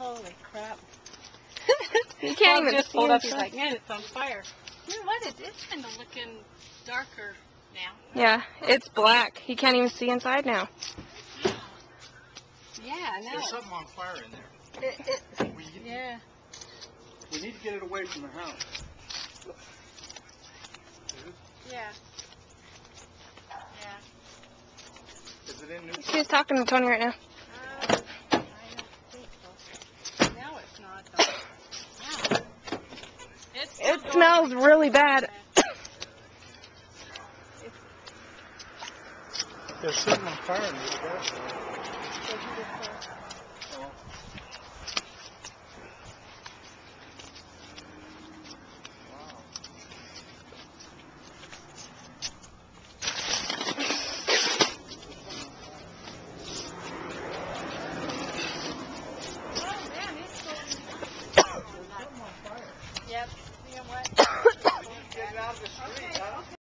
Holy crap. You can't even just see pulled up. He's inside. like, man, it's on fire. You know what? It is kind of looking darker now. Yeah, it's black. He can't even see inside now. Yeah, I know. There's something on fire in there. Yeah. We need to get it away from the house. Yeah. Yeah. Is it in New She's talking to Tony right now. I don't think so. Now it's not, though. Yeah. It smells really bad. There's something on fire in this gas. Yep. You know what? Get it out of the street.